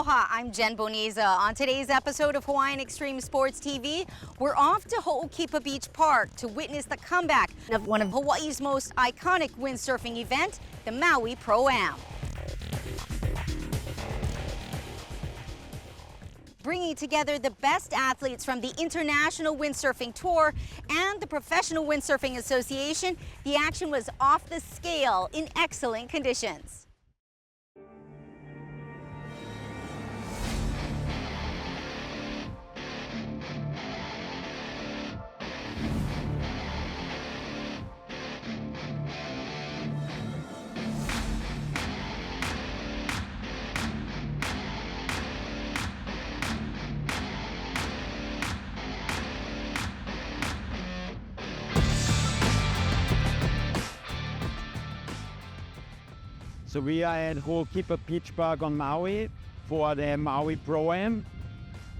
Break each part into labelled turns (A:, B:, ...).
A: Aloha, I'm Jen Boneza. On today's episode of Hawaiian Extreme Sports TV, we're off to Ho'okipa Beach Park to witness the comeback of one of Hawaii's most iconic windsurfing event, the Maui ProAm. Bringing together the best athletes from the International Windsurfing Tour and the Professional Windsurfing Association, the action was off the scale in excellent conditions.
B: So we are at Ho'okipa Beach Park on Maui for the Maui ProAm,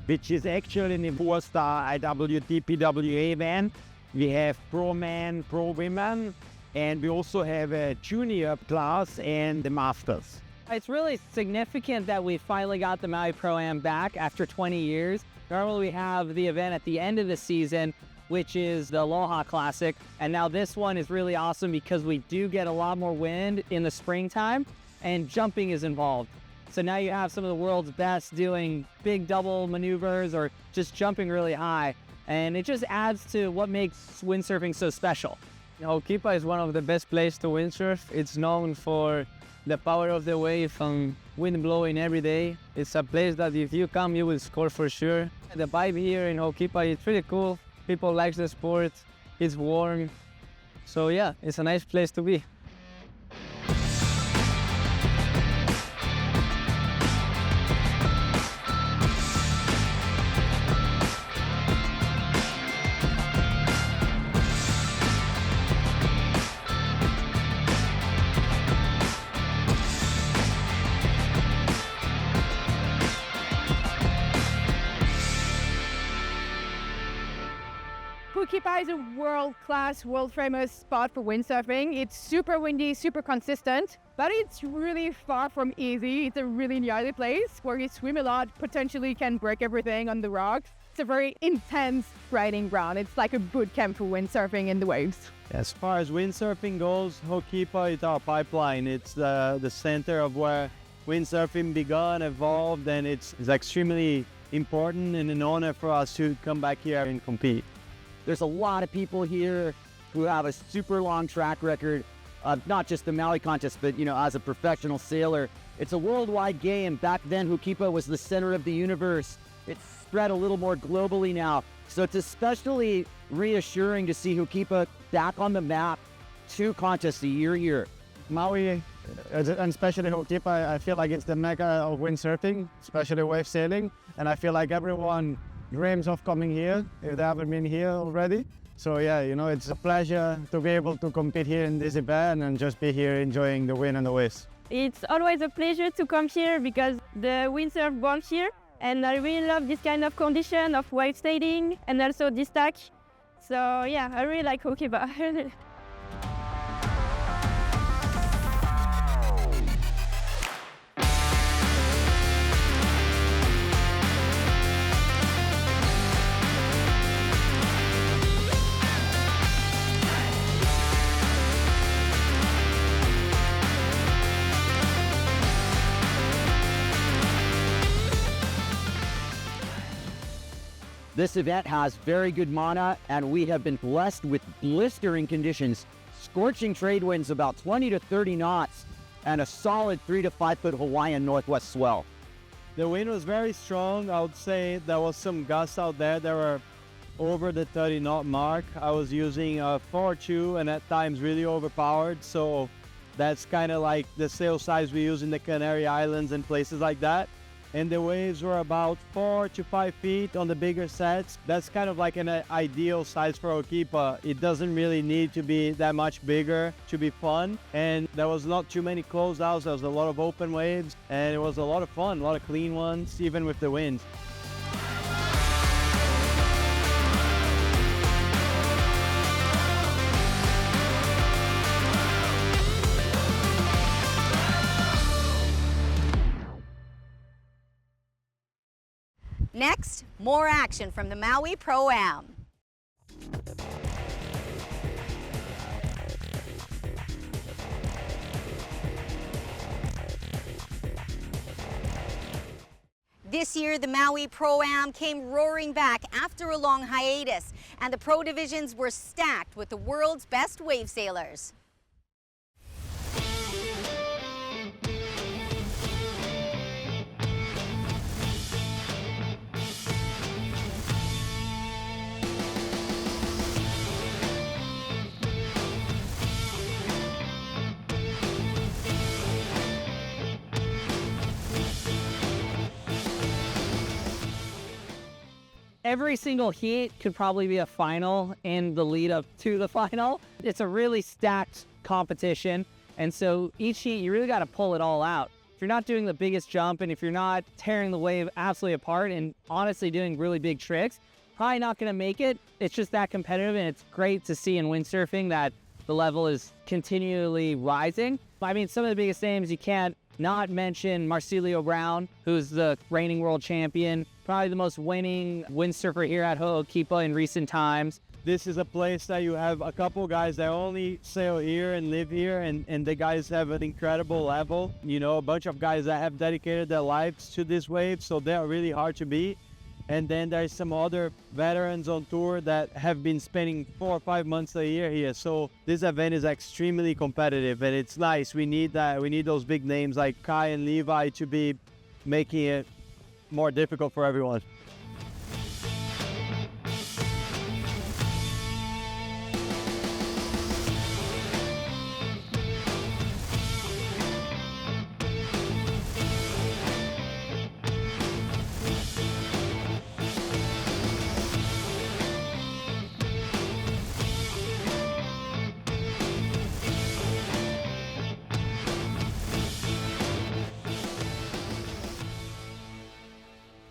B: which is actually a 4-star IWDPWA event. We have Pro Men, Pro Women, and we also have a junior class and the Masters.
C: It's really significant that we finally got the Maui Pro-Am back after 20 years. Normally we have the event at the end of the season, which is the Aloha Classic. And now this one is really awesome because we do get a lot more wind in the springtime and jumping is involved. So now you have some of the world's best doing big double maneuvers or just jumping really high. And it just adds to what makes windsurfing so special.
D: Ho'okipa is one of the best places to windsurf. It's known for the power of the wave and wind blowing every day. It's a place that if you come, you will score for sure. The vibe here in Ho'okipa is pretty cool. People like the sport, it's warm. So yeah, it's a nice place to be.
E: Ho'okipa is a world-class, world-famous spot for windsurfing. It's super windy, super consistent, but it's really far from easy. It's a really gnarly place where you swim a lot, potentially can break everything on the rocks. It's a very intense riding ground. It's like a boot camp for windsurfing in the waves.
B: As far as windsurfing goes, Ho'okipa is our pipeline. It's the center of where windsurfing began, evolved, and it's extremely important and an honor for us to come back here and compete.
F: There's a lot of people here who have a super long track record of not just the Maui contest, but as a professional sailor. It's a worldwide game. Back then, Ho'okipa was the center of the universe. It's spread a little more globally now. So it's especially reassuring to see Ho'okipa back on the map, 2 contests a year here.
D: Maui, and especially Ho'okipa, I feel like it's the mecca of windsurfing, especially wave sailing. And I feel like everyone dreams of coming here if they haven't been here already. So yeah, it's a pleasure to be able to compete here in this event and just be here enjoying the wind and the waves.
G: It's always a pleasure to come here because the windsurf born here, and I really love this kind of condition of wave sailing and also this tack. So yeah, I really like Ho'okipa.
F: This event has very good mana, and we have been blessed with blistering conditions, scorching trade winds about 20 to 30 knots, and a solid 3 to 5 foot Hawaiian northwest swell.
B: The wind was very strong. I would say there was some gusts out there that were over the 30 knot mark. I was using a 4.2 and at times really overpowered. So that's kind of like the sail size we use in the Canary Islands and places like that. And the waves were about 4 to 5 feet on the bigger sets. That's kind of like an ideal size for Ho'okipa. It doesn't really need to be that much bigger to be fun. And there was not too many closeouts. There was a lot of open waves, and it was a lot of fun, a lot of clean ones, even with the wind.
A: Next, more action from the Maui ProAm. This year, the Maui ProAm came roaring back after a long hiatus, and the pro divisions were stacked with the world's best wave sailors.
C: Every single heat could probably be a final in the lead up to the final. It's a really stacked competition, and so each heat you really got to pull it all out. If you're not doing the biggest jump and if you're not tearing the wave absolutely apart and honestly doing really big tricks, probably not going to make it. It's just that competitive, and it's great to see in windsurfing that the level is continually rising. I mean, some of the biggest names you can't not mention Marsilio Brown, who's the reigning world champion, probably the most winning windsurfer here at Ho'okipa in recent times.
B: This is a place that you have a couple guys that only sail here and live here, and the guys have an incredible level. You know, a bunch of guys that have dedicated their lives to this wave, so they're really hard to beat. And then there's some other veterans on tour that have been spending 4 or 5 months a year here. So this event is extremely competitive, and it's nice. We need that. We need those big names like Kai and Levi to be making it more difficult for everyone.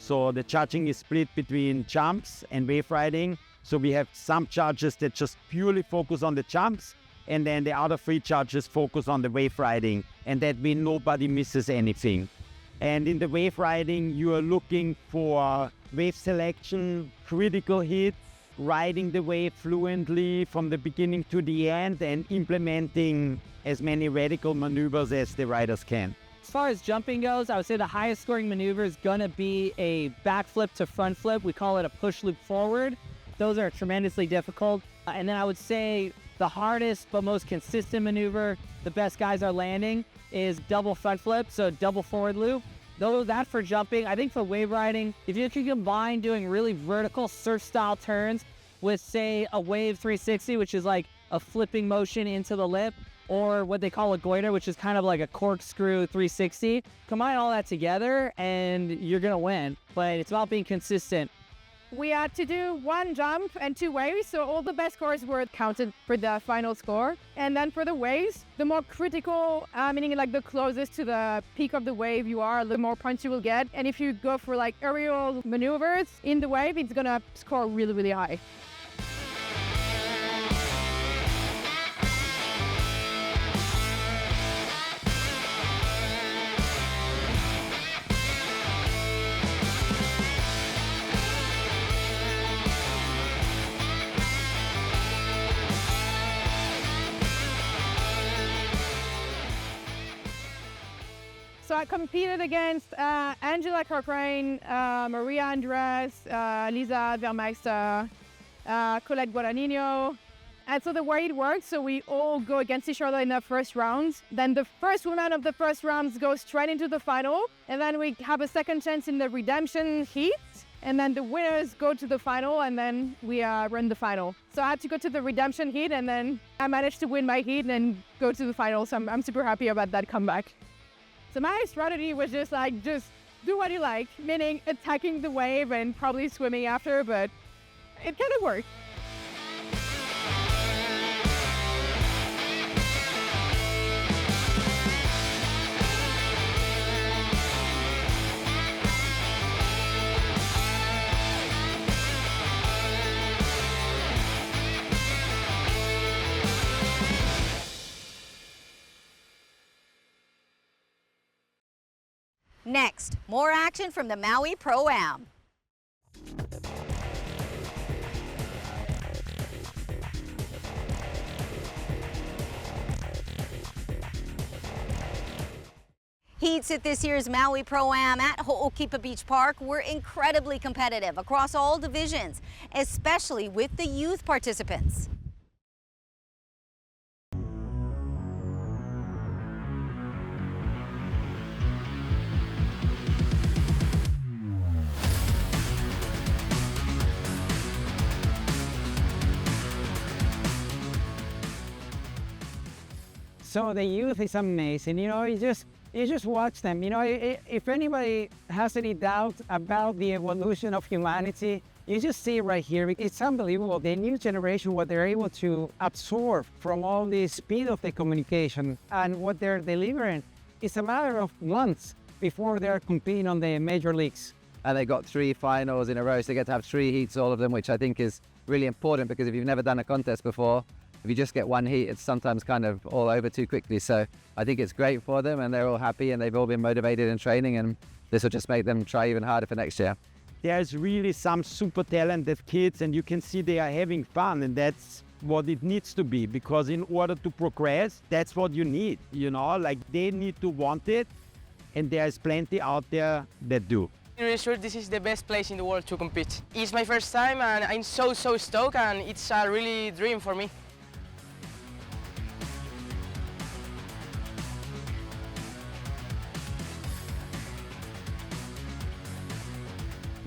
F: So the charging is split between jumps and wave riding. So we have some chargers that just purely focus on the jumps, and then the other 3 chargers focus on the wave riding, and that way nobody misses anything. And in the wave riding, you are looking for wave selection, critical hits, riding the wave fluently from the beginning to the end, and implementing as many radical maneuvers as the riders can.
C: As far as jumping goes, I would say the highest scoring maneuver is gonna be a backflip to front flip. We call it a push loop forward. Those are tremendously difficult. And then I would say the hardest but most consistent maneuver the best guys are landing is double front flip, so double forward loop. Though that for jumping, I think for wave riding, if you can combine doing really vertical surf style turns with, say, a wave 360, which is like a flipping motion into the lip, or what they call a goiter, which is kind of like a corkscrew 360. Combine all that together and you're gonna win, but it's about being consistent.
E: We had to do 1 jump and 2 waves, so all the best scores were counted for the final score. And then for the waves, the more critical, meaning like the closest to the peak of the wave you are, the more points you will get. And if you go for like aerial maneuvers in the wave, it's gonna score really, really high. So I competed against Angela Cochrane, Maria Andres, Lisa Vermeister, Colette Guadagnino. And so the way it works, so we all go against each other in the first round. Then the first woman of the first rounds goes straight into the final. And then we have a second chance in the redemption heat. And then the winners go to the final, and then we run the final. So I had to go to the redemption heat, and then I managed to win my heat and go to the final. So I'm super happy about that comeback. So my strategy was just do what you like, meaning attacking the wave and probably swimming after, but it kind of worked.
A: Next, more action from the Maui ProAm. Heats at this year's Maui ProAm at Ho'okipa Beach Park were incredibly competitive across all divisions, especially with the youth participants.
C: So the youth is amazing. You just watch them. If anybody has any doubt about the evolution of humanity, you just see it right here. It's unbelievable. The new generation, what they're able to absorb from all the speed of the communication and what they're delivering. It's a matter of months before they're competing on the major leagues.
H: And they got 3 finals in a row, so they get to have 3 heats, all of them, which I think is really important, because if you've never done a contest before, if you just get 1 heat, it's sometimes kind of all over too quickly. So I think it's great for them, and they're all happy, and they've all been motivated in training, and this will just make them try even harder for next year.
B: There's really some super talented kids, and you can see they are having fun, and that's what it needs to be, because in order to progress, that's what you need, like they need to want it, and there's plenty out there that do.
I: I'm really sure this is the best place in the world to compete. It's my first time, and I'm so stoked, and it's a really dream for me.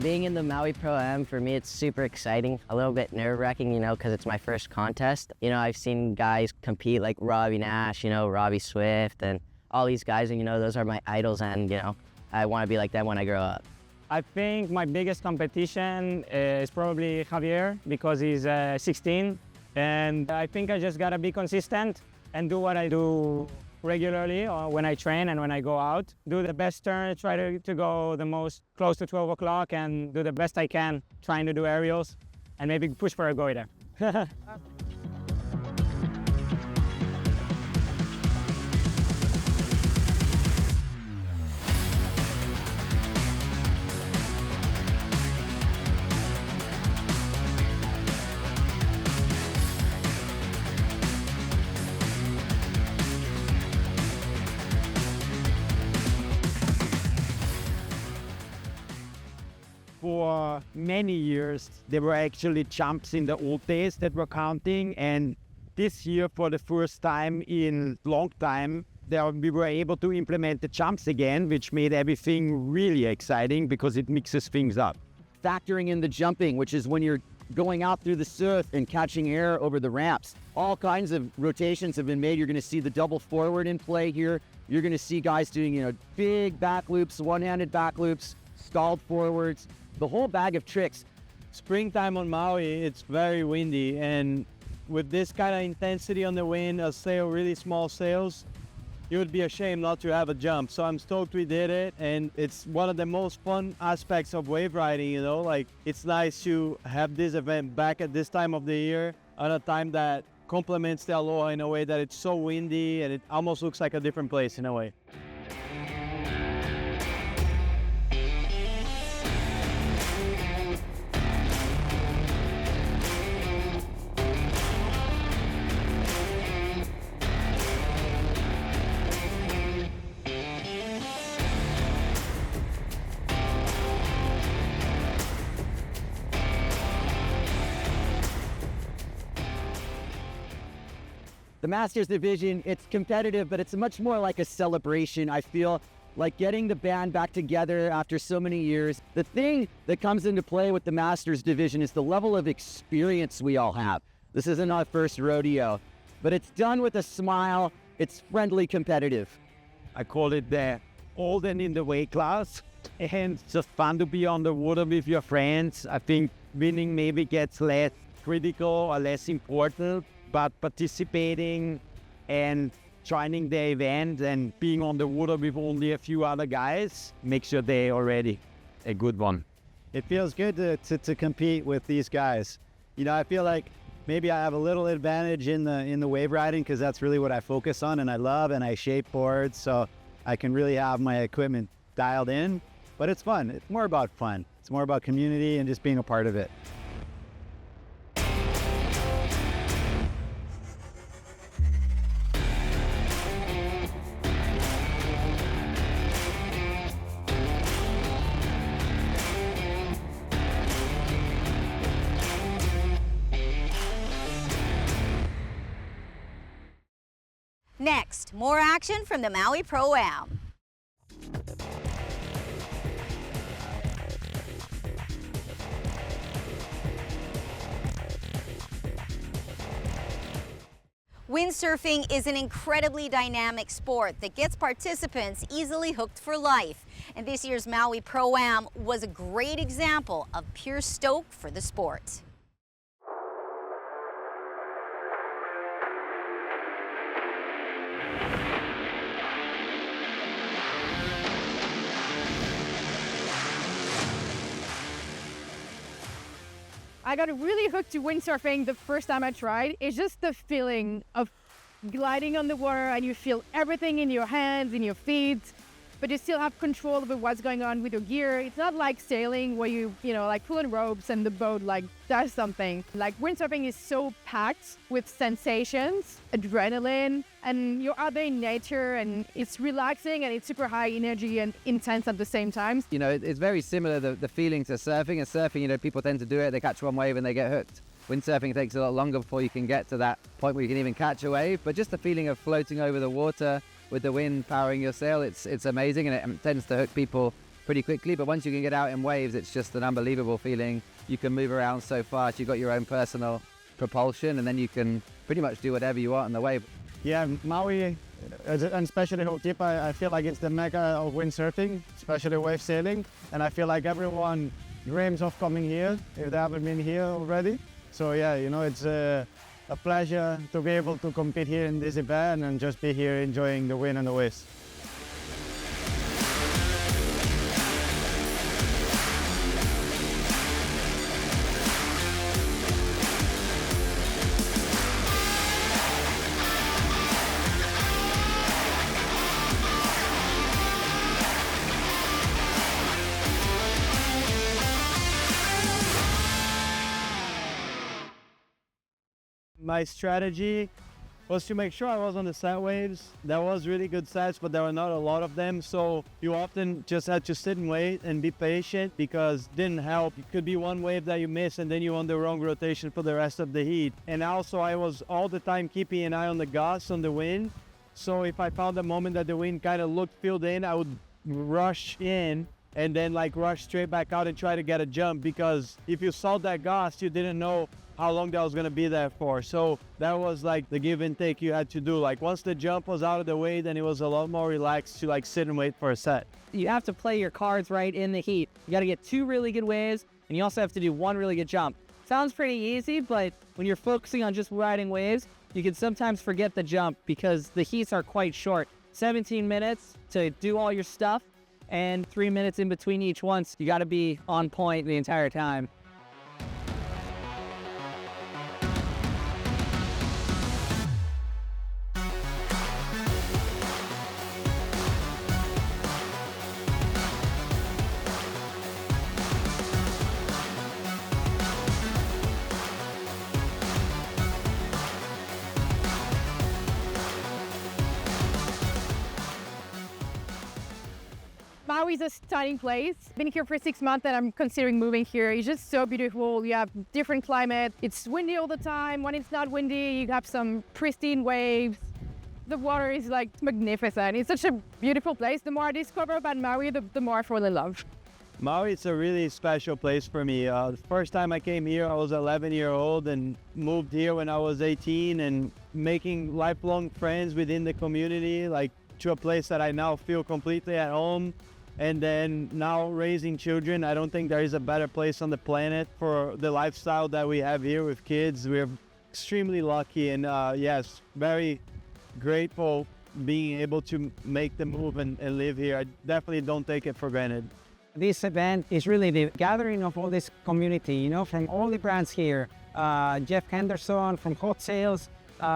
J: Being in the Maui Pro-Am, for me, it's super exciting. A little bit nerve-wracking, because it's my first contest. I've seen guys compete like Robbie Nash, Robbie Swift, and all these guys, and those are my idols, and I want to be like them when I grow up.
C: I think my biggest competition is probably Javier, because he's 16, and I think I just gotta be consistent and do what I do regularly when I train and when I go out. Do the best turn, try to go the most close to 12 o'clock and do the best I can trying to do aerials and maybe push for a goiter.
B: For many years, there were actually jumps in the old days that were counting, and this year, for the first time in long time, we were able to implement the jumps again, which made everything really exciting because it mixes things up.
F: Factoring in the jumping, which is when you're going out through the surf and catching air over the ramps. All kinds of rotations have been made. You're going to see the double forward in play here. You're going to see guys doing, big back loops, one-handed back loops, stalled forwards, the whole bag of tricks.
B: Springtime on Maui, it's very windy, and with this kind of intensity on the wind, a sail, really small sails, it would be a shame not to have a jump. So I'm stoked we did it, and it's one of the most fun aspects of wave riding, like it's nice to have this event back at this time of the year, at a time that complements the aloha in a way that it's so windy and it almost looks like a different place in a way.
F: The Masters division, it's competitive, but it's much more like a celebration. I feel like getting the band back together after so many years. The thing that comes into play with the Masters division is the level of experience we all have. This isn't our first rodeo, but it's done with a smile. It's friendly competitive.
B: I call it the old and in the weight class, and it's just fun to be on the water with your friends. I think winning maybe gets less critical or less important, but participating and joining the event and being on the water with only a few other guys makes your day already a good one.
K: It feels good to compete with these guys. I feel like maybe I have a little advantage in the wave riding because that's really what I focus on and I love, and I shape boards, so I can really have my equipment dialed in. But it's fun. It's more about fun. It's more about community and just being a part of it.
A: Next, more action from the Maui Pro-Am. Windsurfing is an incredibly dynamic sport that gets participants easily hooked for life. And this year's Maui Pro-Am was a great example of pure stoke for the sport.
E: I got really hooked to windsurfing the first time I tried. It's just the feeling of gliding on the water and you feel everything in your hands, in your feet, but you still have control over what's going on with your gear. It's not like sailing where you like pulling ropes and the boat like does something. Like windsurfing is so packed with sensations, adrenaline, and you're out there in nature and it's relaxing and it's super high energy and intense at the same time.
H: You know, it's very similar, the feeling to surfing. And surfing, you know, people tend to do it, they catch one wave and they get hooked. Windsurfing takes a lot longer before you can get to that point where you can even catch a wave, but just the feeling of floating over the water with the wind powering your sail, it's amazing, and it tends to hook people pretty quickly. But once you can get out in waves, it's just an unbelievable feeling. You can move around so fast, you've got your own personal propulsion, and then you can pretty much do whatever you want on the wave.
B: Yeah, Maui, and especially Ho'okipa, I feel like it's the mecca of windsurfing, especially wave sailing. And I feel like everyone dreams of coming here if they haven't been here already. So yeah, you know, it's a pleasure to be able to compete here in this event and just be here enjoying the wind and the waves. My strategy was to make sure I was on the set waves. There was really good sets, but there were not a lot of them. So you often just had to sit and wait and be patient because it didn't help. It could be one wave that you miss and then you're on the wrong rotation for the rest of the heat. And also I was all the time keeping an eye on the gusts, on the wind. So if I found a moment that the wind kind of looked filled in, I would rush in and then like rush straight back out and try to get a jump, because if you saw that gust, you didn't know how long that was going to be there for. So that was like the give and take you had to do. Like once the jump was out of the way, then it was a lot more relaxed to like sit and wait for a set.
C: You have to play your cards right in the heat. You got to get 2 really good waves, and you also have to do 1 really good jump. Sounds pretty easy, but when you're focusing on just riding waves, you can sometimes forget the jump because the heats are quite short. 17 minutes to do all your stuff and 3 minutes in between each one. So you got to be on point the entire time.
E: Maui is a stunning place. Been here for 6 months and I'm considering moving here. It's just so beautiful. You have different climate. It's windy all the time. When it's not windy, you have some pristine waves. The water is like magnificent. It's such a beautiful place. The more I discover about Maui, the more I fall in love.
B: Maui is a really special place for me. The first time I came here, I was 11-year-old and moved here when I was 18, and making lifelong friends within the community, like to a place that I now feel completely at home. And then now raising children, I don't think there is a better place on the planet for the lifestyle that we have here with kids. We're extremely lucky, and yes, very grateful being able to make the move and live here. I definitely don't take it for granted.
L: This event is really the gathering of all this community, you know, from all the brands here. Jeff Henderson from Hot Sales,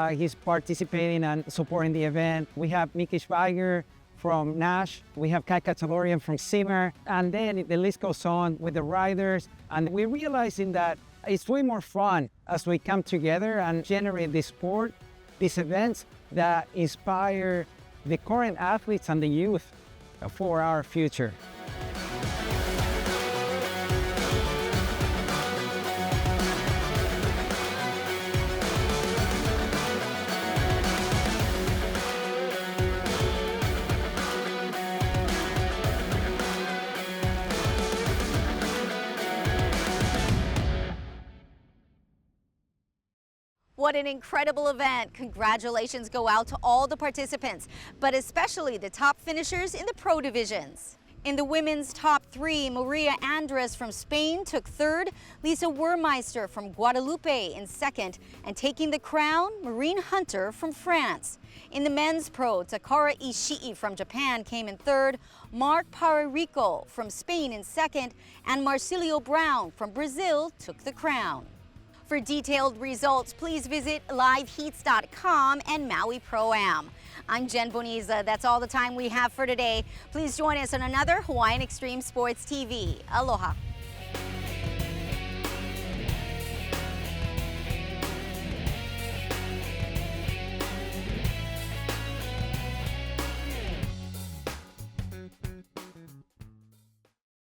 L: he's participating and supporting the event. We have Mickey Schweiger from Nash, we have Kai Katsalorian from Simmer, and then the list goes on with the riders. And we're realizing that it's way more fun as we come together and generate this sport, these events that inspire the current athletes and the youth for our future.
A: What an incredible event. Congratulations go out to all the participants, but especially the top finishers in the pro divisions. In the women's top three, Maria Andres from Spain took third, Lisa Wermeister from Guadalupe in second, and taking the crown, Maureen Hunter from France. In the men's pro, Takara Ishii from Japan came in third, Mark Pararico from Spain in second, and Marcilio Brown from Brazil took the crown. For detailed results, please visit liveheats.com and Maui ProAm. I'm Jen Boniza. That's all the time we have for today. Please join us on another Hawaiian Extreme Sports TV. Aloha.